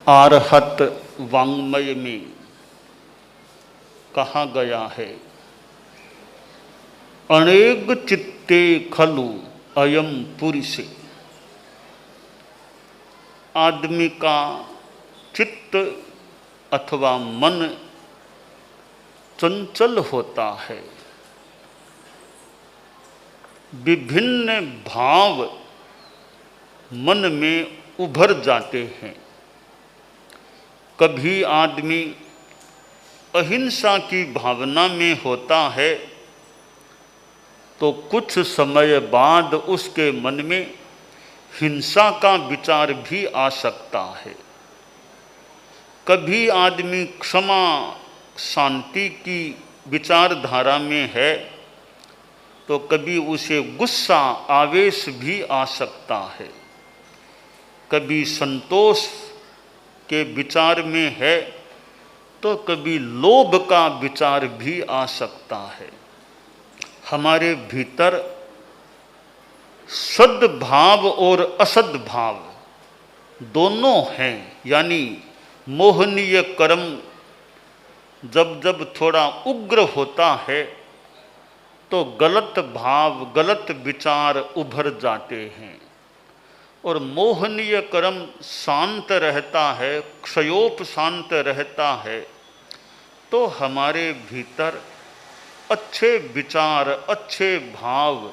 आरहत वाङ्मय में कहा गया है, अनेक चित्ते खलु अयम पुरुषे। आदमी का चित्त अथवा मन चंचल होता है, विभिन्न भाव मन में उभर जाते हैं। कभी आदमी अहिंसा की भावना में होता है तो कुछ समय बाद उसके मन में हिंसा का विचार भी आ सकता है। कभी आदमी क्षमा शांति की विचारधारा में है तो कभी उसे गुस्सा आवेश भी आ सकता है। कभी संतोष के विचार में है तो कभी लोभ का विचार भी आ सकता है। हमारे भीतर सद्भाव और असद्भाव दोनों हैं, यानी मोहनीय कर्म जब जब थोड़ा उग्र होता है तो गलत भाव गलत विचार उभर जाते हैं, और मोहनीय कर्म शांत रहता है, क्षयोप शांत रहता है, तो हमारे भीतर अच्छे विचार अच्छे भाव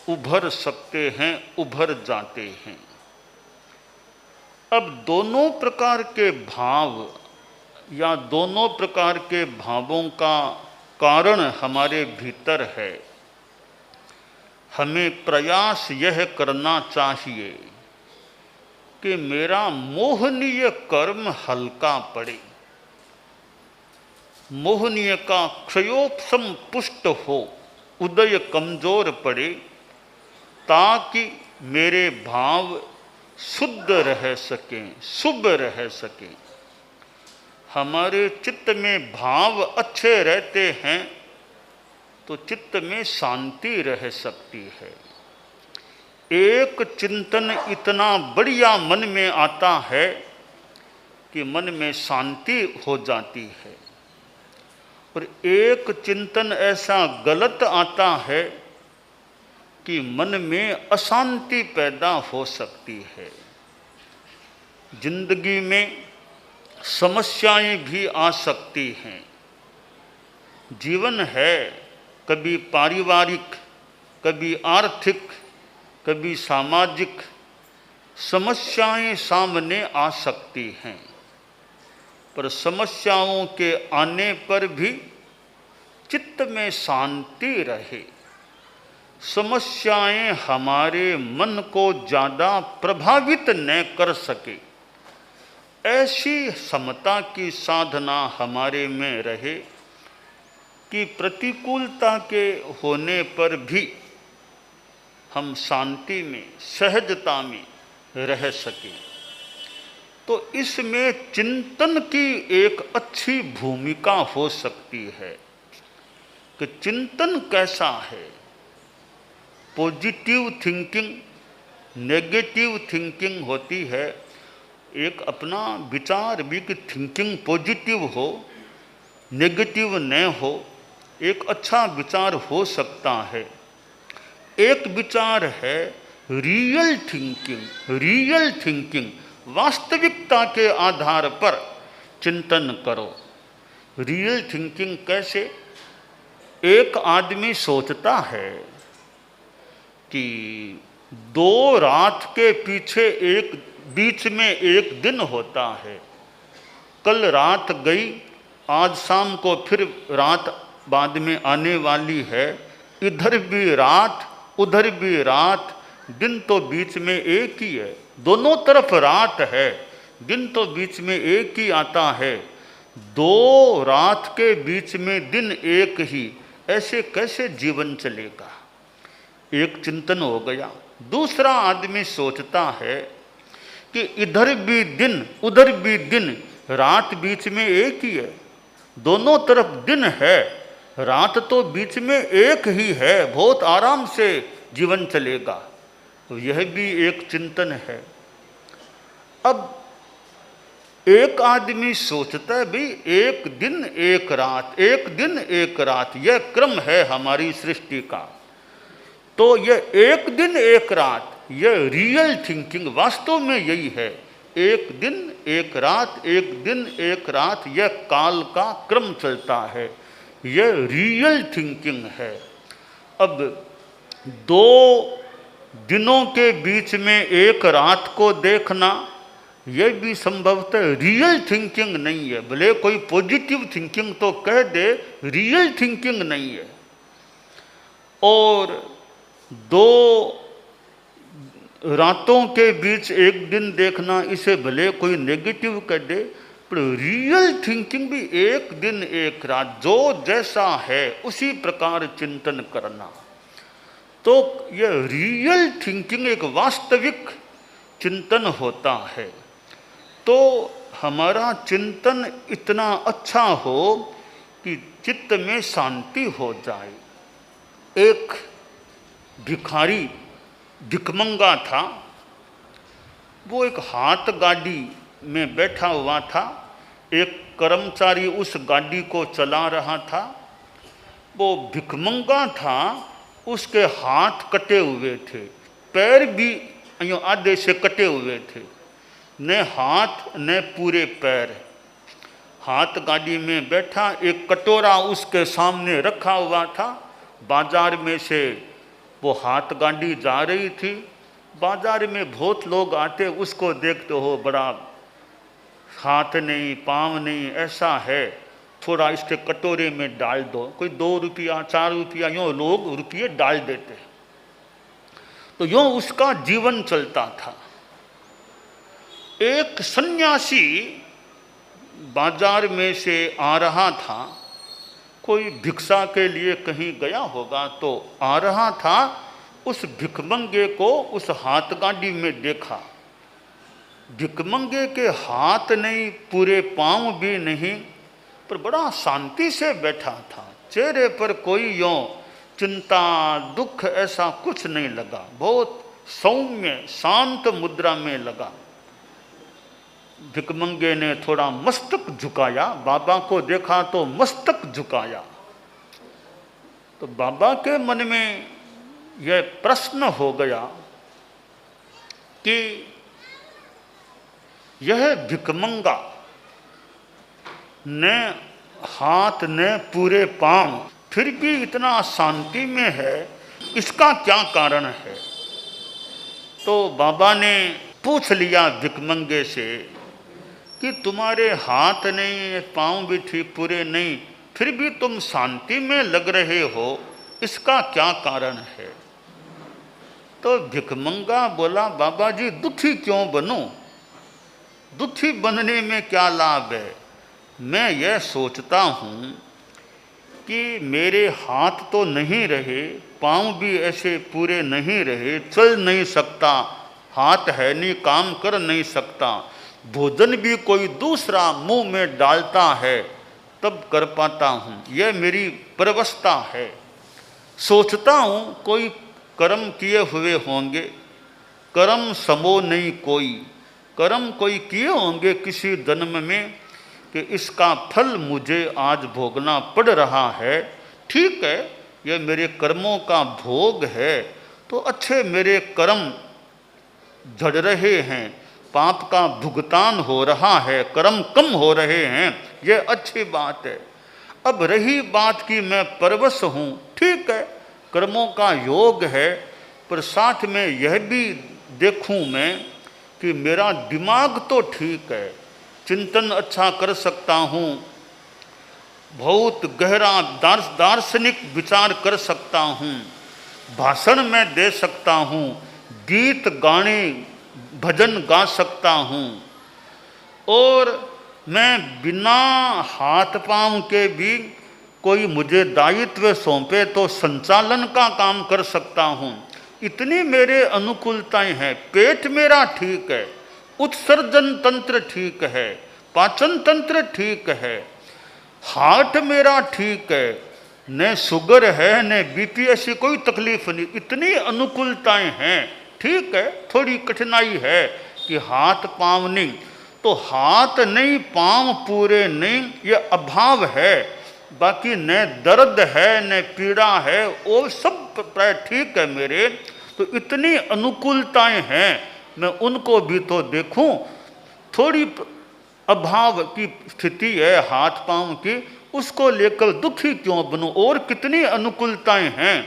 उभर सकते हैं, उभर जाते हैं। अब दोनों प्रकार के भाव या दोनों प्रकार के भावों का कारण हमारे भीतर है। हमें प्रयास यह करना चाहिए कि मेरा मोहनीय कर्म हल्का पड़े, मोहनीय का क्षयोपशम पुष्ट हो, उदय कमजोर पड़े, ताकि मेरे भाव शुद्ध रह सकें, शुभ रह सकें। हमारे चित्त में भाव अच्छे रहते हैं तो चित्त में शांति रह सकती है। एक चिंतन इतना बढ़िया मन में आता है कि मन में शांति हो जाती है, और एक चिंतन ऐसा गलत आता है कि मन में अशांति पैदा हो सकती है। जिंदगी में समस्याएं भी आ सकती हैं। जीवन है, कभी पारिवारिक, कभी आर्थिक, कभी सामाजिक समस्याएं सामने आ सकती हैं, पर समस्याओं के आने पर भी चित्त में शांति रहे, समस्याएं हमारे मन को ज़्यादा प्रभावित न कर सके, ऐसी समता की साधना हमारे में रहे कि प्रतिकूलता के होने पर भी हम शांति में, सहजता में रह सकें। तो इसमें चिंतन की एक अच्छी भूमिका हो सकती है कि चिंतन कैसा है। पॉजिटिव थिंकिंग, नेगेटिव थिंकिंग होती है। एक अपना विचार भी कि थिंकिंग पॉजिटिव हो, नेगेटिव न हो, एक अच्छा विचार हो सकता है। एक विचार है रियल थिंकिंग। रियल थिंकिंग, वास्तविकता के आधार पर चिंतन करो। रियल थिंकिंग कैसे? एक आदमी सोचता है कि 2 रात के पीछे एक बीच में एक दिन होता है। कल रात गई, आज शाम को फिर रात बाद में आने वाली है। इधर भी रात उधर भी रात, दिन तो बीच में एक ही है। दोनों तरफ रात है, दिन तो बीच में एक ही आता है। 2 रात के बीच में दिन एक ही, ऐसे कैसे जीवन चलेगा? एक चिंतन हो गया। दूसरा आदमी सोचता है कि इधर भी दिन उधर भी दिन, रात बीच में एक ही है, दोनों तरफ दिन है, रात तो बीच में एक ही है, बहुत आराम से जीवन चलेगा। तो यह भी एक चिंतन है। अब एक आदमी सोचता है भाई एक दिन एक रात, एक दिन एक रात, यह क्रम है हमारी सृष्टि का। तो यह एक दिन एक रात, यह रियल थिंकिंग वास्तव में यही है। एक दिन एक रात, एक दिन एक रात, यह काल का क्रम चलता है, यह रियल थिंकिंग है। अब दो दिनों के बीच में एक रात को देखना, यह भी संभवतः रियल थिंकिंग नहीं है। भले कोई पॉजिटिव थिंकिंग तो कह दे, रियल थिंकिंग नहीं है। और दो रातों के बीच एक दिन देखना, इसे भले कोई नेगेटिव कह दे, पर रियल थिंकिंग भी एक दिन एक रात, जो जैसा है उसी प्रकार चिंतन करना। तो यह रियल थिंकिंग एक वास्तविक चिंतन होता है। तो हमारा चिंतन इतना अच्छा हो कि चित्त में शांति हो जाए। एक भिखारी भिखमंगा था, वो एक हाथ गाड़ी में बैठा हुआ था। एक कर्मचारी उस गाड़ी को चला रहा था। वो भिखमंगा था, उसके हाथ कटे हुए थे, पैर भी यूँ आधे से कटे हुए थे, न हाथ न पूरे पैर। हाथ गाड़ी में बैठा, एक कटोरा उसके सामने रखा हुआ था। बाजार में से वो हाथ गाड़ी जा रही थी। बाजार में बहुत लोग आते, उसको देखते हो बड़ा हाथ नहीं पाँव नहीं, ऐसा है, थोड़ा इसके कटोरे में डाल दो। कोई 2 रुपया 4 रुपया यूँ लोग रुपये डाल देते। तो यूँ उसका जीवन चलता था। एक सन्यासी बाजार में से आ रहा था, कोई भिक्षा के लिए कहीं गया होगा, तो आ रहा था। उस भिखमंगे को उस हाथ गाड़ी में देखा। भिखमंगे के हाथ नहीं, पूरे पाँव भी नहीं, पर बड़ा शांति से बैठा था। चेहरे पर कोई यूँ चिंता दुख ऐसा कुछ नहीं लगा, बहुत सौम्य शांत मुद्रा में लगा। भिखमंगे ने थोड़ा मस्तक झुकाया, बाबा को देखा तो मस्तक झुकाया। तो बाबा के मन में यह प्रश्न हो गया कि यह भिखमंगा न हाथ न पूरे पांव, फिर भी इतना शांति में है, इसका क्या कारण है? तो बाबा ने पूछ लिया भिखमंगे से कि तुम्हारे हाथ नहीं, पांव भी ठीक पूरे नहीं, फिर भी तुम शांति में लग रहे हो, इसका क्या कारण है? तो भिखमंगा बोला, बाबा जी दुखी क्यों बनूं? दुखी बनने में क्या लाभ है? मैं यह सोचता हूँ कि मेरे हाथ तो नहीं रहे, पाँव भी ऐसे पूरे नहीं रहे, चल नहीं सकता, हाथ है नहीं, काम कर नहीं सकता, भोजन भी कोई दूसरा मुंह में डालता है तब कर पाता हूँ, यह मेरी परवस्था है। सोचता हूँ कोई कर्म किए हुए होंगे, कर्म समो नहीं कोई, कर्म कोई किए होंगे किसी जन्म में कि इसका फल मुझे आज भोगना पड़ रहा है। ठीक है, यह मेरे कर्मों का भोग है, तो अच्छे मेरे कर्म झड़ रहे हैं, पाप का भुगतान हो रहा है, कर्म कम हो रहे हैं, यह अच्छी बात है। अब रही बात कि मैं परवश हूँ, ठीक है, कर्मों का योग है, पर साथ में यह भी देखूँ मैं कि मेरा दिमाग तो ठीक है, चिंतन अच्छा कर सकता हूँ, बहुत गहरा दार्शनिक विचार कर सकता हूँ, भाषण में दे सकता हूँ, गीत गाने भजन गा सकता हूँ, और मैं बिना हाथ पांव के भी कोई मुझे दायित्व सौंपे तो संचालन का काम कर सकता हूँ। इतनी मेरे अनुकूलताएं हैं, पेट मेरा ठीक है, उत्सर्जन तंत्र ठीक है, पाचन तंत्र ठीक है, हार्ट मेरा ठीक है, न शुगर है न बीपी, ऐसी कोई तकलीफ नहीं, इतनी अनुकूलताएं हैं। ठीक है, थोड़ी कठिनाई है कि हाथ पांव नहीं, तो हाथ नहीं, पांव पूरे नहीं, ये अभाव है। बाकी न दर्द है न पीड़ा है, वो सब प्राय ठीक है मेरे। तो इतनी अनुकूलताएं हैं, मैं उनको भी तो देखूं। थोड़ी अभाव की स्थिति है हाथ पांव की, उसको लेकर दुखी क्यों बनूं? और कितनी अनुकूलताएं हैं,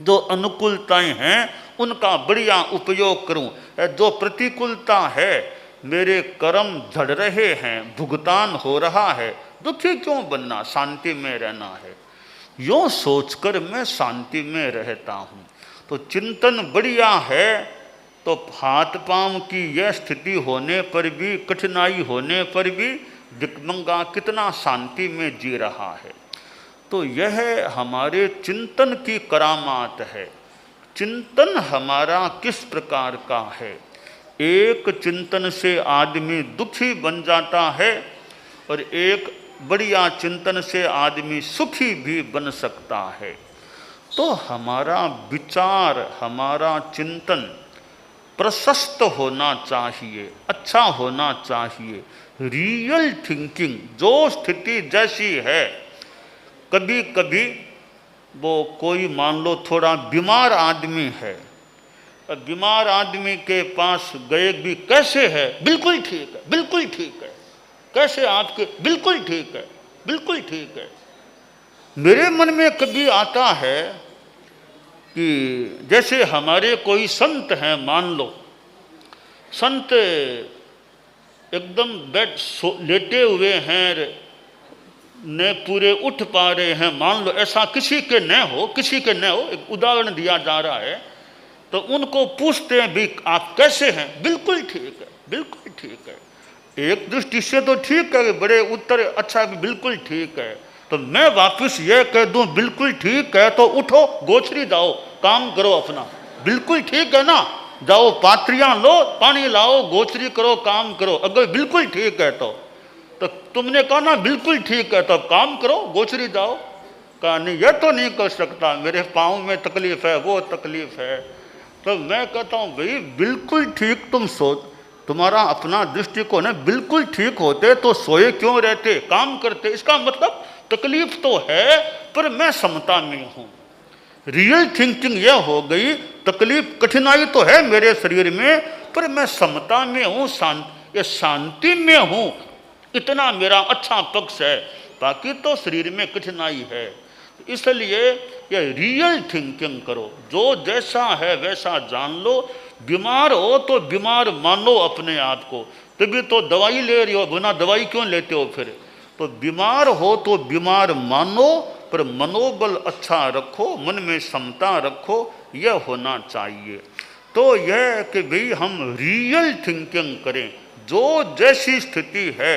जो अनुकूलताएं हैं उनका बढ़िया उपयोग करूं। जो प्रतिकूलता है, मेरे कर्म झड़ रहे हैं, भुगतान हो रहा है, दुखी क्यों बनना, शांति में रहना है। यूँ सोचकर मैं शांति में रहता हूँ। तो चिंतन बढ़िया है। तो हाथ पांव की यह स्थिति होने पर भी, कठिनाई होने पर भी भिखमंगा कितना शांति में जी रहा है। तो यह हमारे चिंतन की करामात है। चिंतन हमारा किस प्रकार का है? एक चिंतन से आदमी दुखी बन जाता है और एक बढ़िया चिंतन से आदमी सुखी भी बन सकता है। तो हमारा विचार, हमारा चिंतन प्रशस्त होना चाहिए, अच्छा होना चाहिए। रियल थिंकिंग, जो स्थिति जैसी है। कभी कभी वो कोई मान लो थोड़ा बीमार आदमी है, बीमार आदमी के पास गए भी, कैसे है? बिल्कुल ठीक है, बिल्कुल ठीक है। कैसे आपके? बिल्कुल ठीक है, बिल्कुल ठीक है। मेरे मन में कभी आता है कि जैसे हमारे कोई संत हैं, मान लो संत एकदम लेटे हुए हैं, न पूरे उठ पा रहे हैं, मान लो ऐसा किसी के न हो, किसी के न हो, एक उदाहरण दिया जा रहा है। तो उनको पूछते हैं भी आप कैसे हैं? बिल्कुल ठीक है, बिल्कुल ठीक है। एक दृष्टि से तो ठीक है, बड़े उत्तर अच्छा भी बिल्कुल ठीक है। तो मैं वापस ये कह दूं बिल्कुल ठीक है, तो उठो, गोचरी जाओ, काम करो अपना। बिल्कुल ठीक है ना, जाओ पात्रियां लो, पानी लाओ, गोचरी करो, काम करो। अगर बिल्कुल ठीक है तो तुमने कहा ना बिल्कुल ठीक है, तो काम करो, गोचरी जाओ। कहा नहीं, यह तो नहीं कर सकता, मेरे पाँव में तकलीफ है, वो तकलीफ है। तो मैं कहता हूँ भाई बिल्कुल ठीक तुम सोच, तुम्हारा अपना दृष्टिकोण है। बिल्कुल ठीक होते तो सोए क्यों रहते, काम करते। इसका मतलब तकलीफ तो है पर मैं समता में हूँ। रियल थिंकिंग यह हो गई, तकलीफ कठिनाई तो है मेरे शरीर में, पर मैं समता में हूँ, शांति में हूँ। इतना मेरा अच्छा पक्ष है, बाकी तो शरीर में कठिनाई है। इसलिए ये रियल थिंकिंग करो, जो जैसा है वैसा जान लो। बीमार हो तो बीमार मानो अपने आप को, तभी तो दवाई ले रही हो, बिना दवाई क्यों लेते हो फिर? तो बीमार हो तो बीमार मानो, पर मनोबल अच्छा रखो, मन में समता रखो, यह होना चाहिए। तो यह कि भाई हम रियल थिंकिंग करें, जो जैसी स्थिति है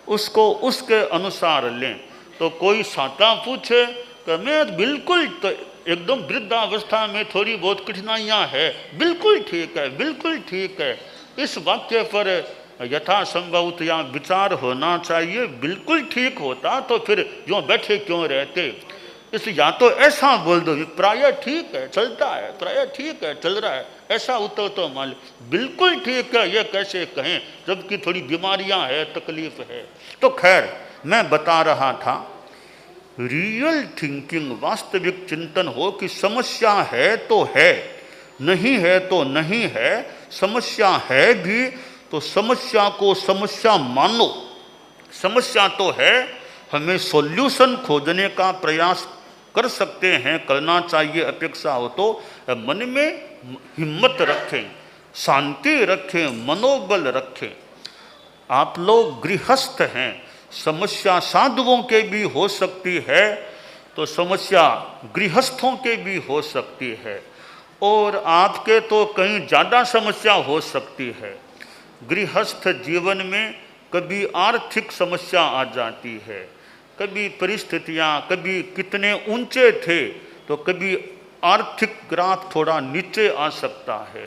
उसको उसके अनुसार लें। तो कोई साता पूछे कि मैं बिल्कुल तो एकदम वृद्धावस्था में थोड़ी बहुत कठिनाइयाँ है, बिल्कुल ठीक है, बिल्कुल ठीक है। इस वाक्य पर यथासंभव या विचार होना चाहिए। बिल्कुल ठीक होता तो फिर यूँ बैठे क्यों रहते? इस या तो ऐसा बोल दो प्राय ठीक है, चलता है, प्राय ठीक है, चल रहा है, ऐसा उत्तर तो मान लो। बिल्कुल ठीक है ये कैसे कहें जबकि थोड़ी बीमारियां है, तकलीफ है। तो खैर मैं बता रहा था, रियल थिंकिंग, वास्तविक चिंतन हो कि समस्या है तो है, नहीं है तो नहीं है। समस्या है भी तो समस्या को समस्या मानो। समस्या तो है, हमें सॉल्यूशन खोजने का प्रयास कर सकते हैं, करना चाहिए। अपेक्षा हो तो मन में हिम्मत रखें, शांति रखें, मनोबल रखें। आप लोग गृहस्थ हैं, समस्या साधुओं के भी हो सकती है, तो समस्या गृहस्थों के भी हो सकती है, और आपके तो कहीं ज़्यादा समस्या हो सकती है। गृहस्थ जीवन में कभी आर्थिक समस्या आ जाती है, कभी परिस्थितियाँ, कभी कितने ऊंचे थे तो कभी आर्थिक ग्राफ थोड़ा नीचे आ सकता है,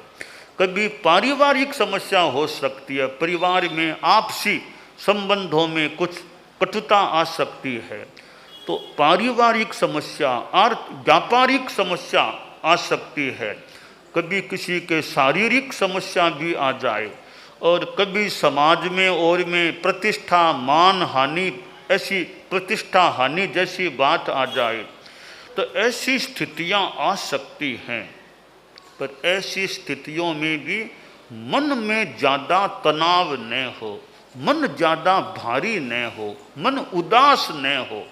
कभी पारिवारिक समस्या हो सकती है, परिवार में आपसी संबंधों में कुछ कटुता आ सकती है। तो पारिवारिक समस्या, व्यापारिक समस्या आ सकती है, कभी किसी के शारीरिक समस्या भी आ जाए, और कभी समाज में और में प्रतिष्ठा मान हानि, ऐसी प्रतिष्ठा हानि जैसी बात आ जाए तो ऐसी स्थितियां आ सकती हैं। पर ऐसी स्थितियों में भी मन में ज़्यादा तनाव न हो, मन ज़्यादा भारी न हो, मन उदास न हो,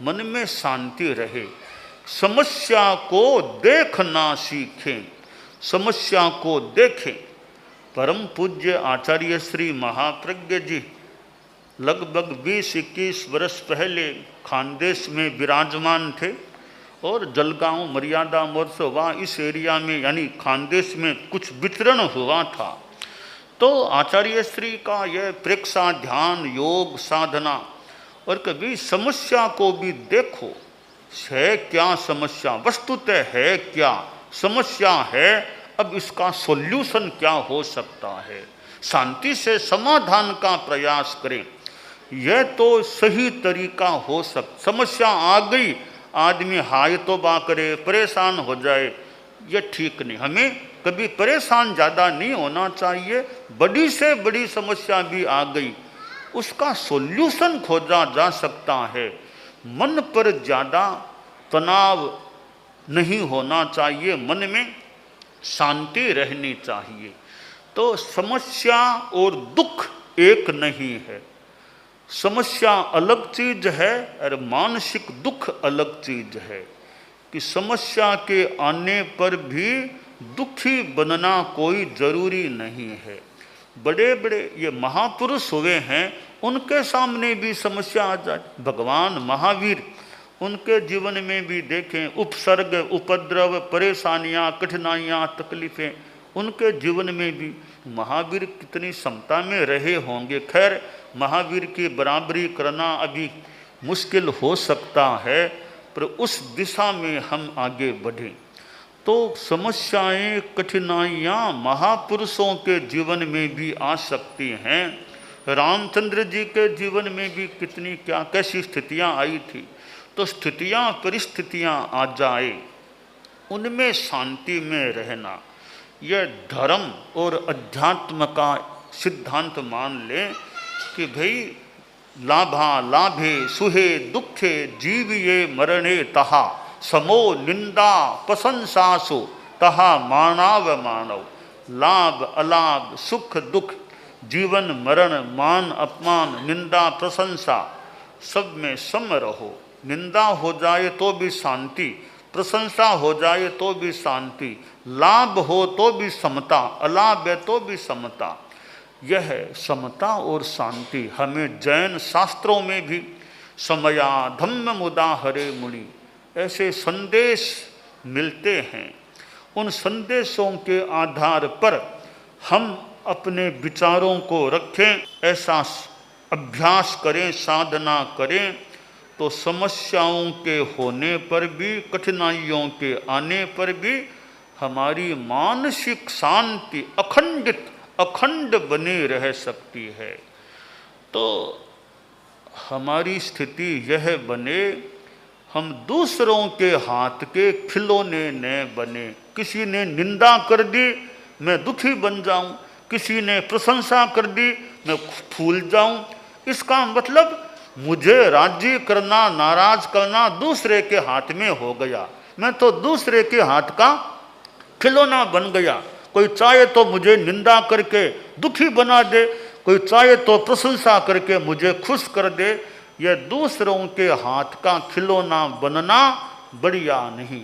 मन में शांति रहे। समस्या को देखना सीखें, समस्या को देखें। परम पूज्य आचार्य श्री महाप्रज्ञ जी लगभग 20-21 वर्ष पहले खानदेश में विराजमान थे और जलगांव मर्यादा महोत्सव वहाँ इस एरिया में यानी खानदेश में कुछ वितरण हुआ था। तो आचार्य श्री का यह प्रेक्षा ध्यान योग साधना, और कभी समस्या को भी देखो, है क्या समस्या, वस्तुतः है क्या समस्या है, अब इसका सॉल्यूशन क्या हो सकता है, शांति से समाधान का प्रयास करें। यह तो सही तरीका हो सकता। समस्या आ गई, आदमी हाय तो बा करे, परेशान हो जाए, यह ठीक नहीं। हमें कभी परेशान ज़्यादा नहीं होना चाहिए। बड़ी से बड़ी समस्या भी आ गई, उसका सॉल्यूशन खोजा जा सकता है। मन पर ज़्यादा तनाव नहीं होना चाहिए, मन में शांति रहनी चाहिए। तो समस्या और दुख एक नहीं है। समस्या अलग चीज है और मानसिक दुख अलग चीज है। कि समस्या के आने पर भी दुखी बनना कोई जरूरी नहीं है। बड़े बड़े ये महापुरुष हुए हैं, उनके सामने भी समस्या आ जाए। भगवान महावीर, उनके जीवन में भी देखें उपसर्ग, उपद्रव, परेशानियां, कठिनाइयां, तकलीफें, उनके जीवन में भी महावीर कितनी समता में रहे होंगे। खैर, महावीर की बराबरी करना अभी मुश्किल हो सकता है, पर उस दिशा में हम आगे बढ़ें। तो समस्याएं, कठिनाइयाँ महापुरुषों के जीवन में भी आ सकती हैं। रामचंद्र जी के जीवन में भी कितनी क्या कैसी स्थितियाँ आई थी। तो स्थितियाँ, परिस्थितियाँ आ जाए, उनमें शांति में रहना, यह धर्म और अध्यात्म का सिद्धांत मान लें कि भाई लाभा लाभे सुहे दुखे जीविये मरणे तहा समो निंदा प्रशंसासु तहा मानव मानव। लाभ अलाभ सुख दुख जीवन मरण मान अपमान निंदा प्रशंसा सब में सम रहो। निंदा हो जाए तो भी शांति, प्रशंसा हो जाए तो भी शांति, लाभ हो तो भी समता, अलाभ है तो भी समता। यह समता और शांति हमें जैन शास्त्रों में भी समया धम्म मुदा हरे मुनि ऐसे संदेश मिलते हैं। उन संदेशों के आधार पर हम अपने विचारों को रखें, ऐसा अभ्यास करें, साधना करें, तो समस्याओं के होने पर भी, कठिनाइयों के आने पर भी हमारी मानसिक शांति अखंड बनी रह सकती है। तो हमारी स्थिति यह बने, हम दूसरों के हाथ के खिलौने न बने। किसी ने निंदा कर दी, मैं दुखी बन जाऊं, किसी ने प्रशंसा कर दी, मैं फूल जाऊं। इसका मतलब मुझे राजी करना, नाराज करना दूसरे के हाथ में हो गया। मैं तो दूसरे के हाथ का खिलौना बन गया। कोई चाहे तो मुझे निंदा करके दुखी बना दे, कोई चाहे तो प्रशंसा करके मुझे खुश कर दे। यह दूसरों के हाथ का खिलौना बनना बढ़िया नहीं।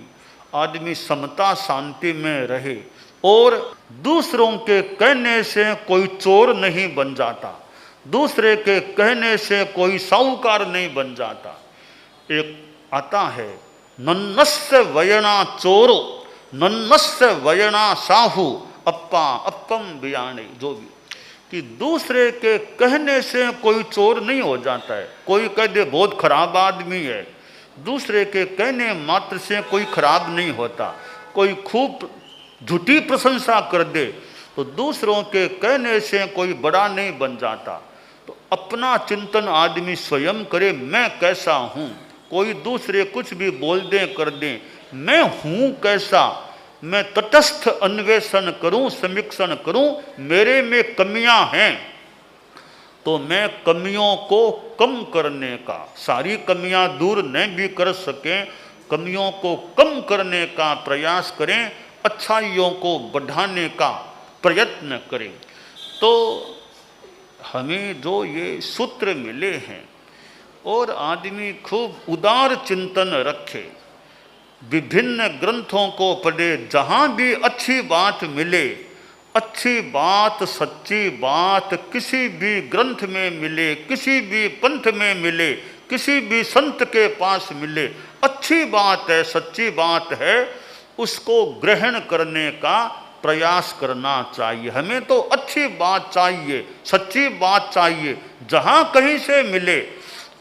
आदमी समता शांति में रहे और दूसरों के कहने से कोई चोर नहीं बन जाता, दूसरे के कहने से कोई साहूकार नहीं बन जाता। एक आता है, नन्नस्य वयना चोरो नन्नस्य वयना साहू अप्पा अप्पम बियाने। जो भी कि दूसरे के कहने से कोई चोर नहीं हो जाता है। कोई कह दे बहुत खराब आदमी है, दूसरे के कहने मात्र से कोई खराब नहीं होता। कोई खूब झूठी प्रशंसा कर दे तो दूसरों के कहने से कोई बड़ा नहीं बन जाता। तो अपना चिंतन आदमी स्वयं करे, मैं कैसा हूँ। कोई दूसरे कुछ भी बोल दें कर दें, मैं हूँ कैसा, मैं तटस्थ अन्वेषण करूं, समीक्षण करूं, मेरे में कमियां हैं तो मैं कमियों को कम करने का, सारी कमियां दूर नहीं भी कर सकें, कमियों को कम करने का प्रयास करें, अच्छाइयों को बढ़ाने का प्रयत्न करें। तो हमें जो ये सूत्र मिले हैं और आदमी खूब उदार चिंतन रखे, विभिन्न ग्रंथों को पढ़े, जहाँ भी अच्छी बात मिले, अच्छी बात, सच्ची बात किसी भी ग्रंथ में मिले, किसी भी पंथ में मिले, किसी भी संत के पास मिले, अच्छी बात है, सच्ची बात है, उसको ग्रहण करने का प्रयास करना चाहिए। हमें तो अच्छी बात चाहिए, सच्ची बात चाहिए, जहाँ कहीं से मिले,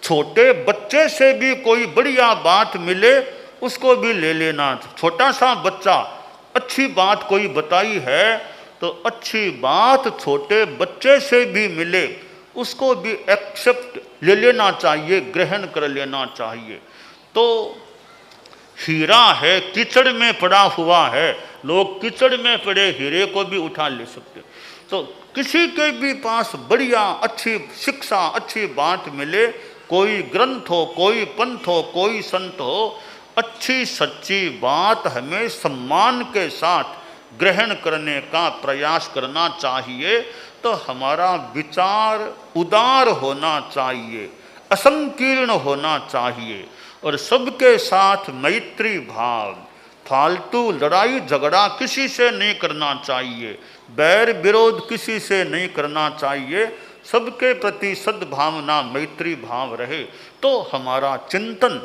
छोटे बच्चे से भी कोई बढ़िया बात मिले उसको भी ले लेना। छोटा सा बच्चा अच्छी बात कोई बताई है तो अच्छी बात छोटे बच्चे से भी मिले उसको भी एक्सेप्ट ले लेना चाहिए, ग्रहण कर लेना चाहिए। तो हीरा है, कीचड़ में पड़ा हुआ है, लोग कीचड़ में पड़े हीरे को भी उठा ले सकते। तो किसी के भी पास बढ़िया अच्छी शिक्षा, अच्छी बात मिले, कोई ग्रंथ हो, कोई पंथ हो, कोई संत हो, अच्छी सच्ची बात हमें सम्मान के साथ ग्रहण करने का प्रयास करना चाहिए। तो हमारा विचार उदार होना चाहिए, असंकीर्ण होना चाहिए और सबके साथ मैत्री भाव, फालतू लड़ाई झगड़ा किसी से नहीं करना चाहिए, बैर विरोध किसी से नहीं करना चाहिए, सबके प्रति सद्भावना, मैत्री भाव रहे तो हमारा चिंतन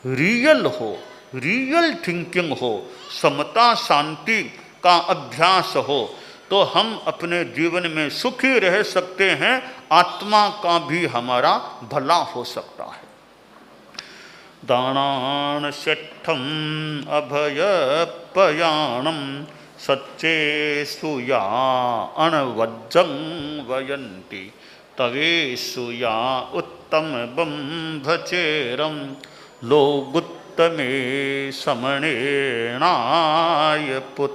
रियल हो, रियल थिंकिंग हो, समता शांति का अभ्यास हो, तो हम अपने जीवन में सुखी रह सकते हैं, आत्मा का भी हमारा भला हो सकता है। दानान शठम अभयपयाणम सच्चे सुया अणवज्जं वयन्ति तवेषु या उत्तम बंभचेरम लोगुत्तमे समणेनाय पुत्र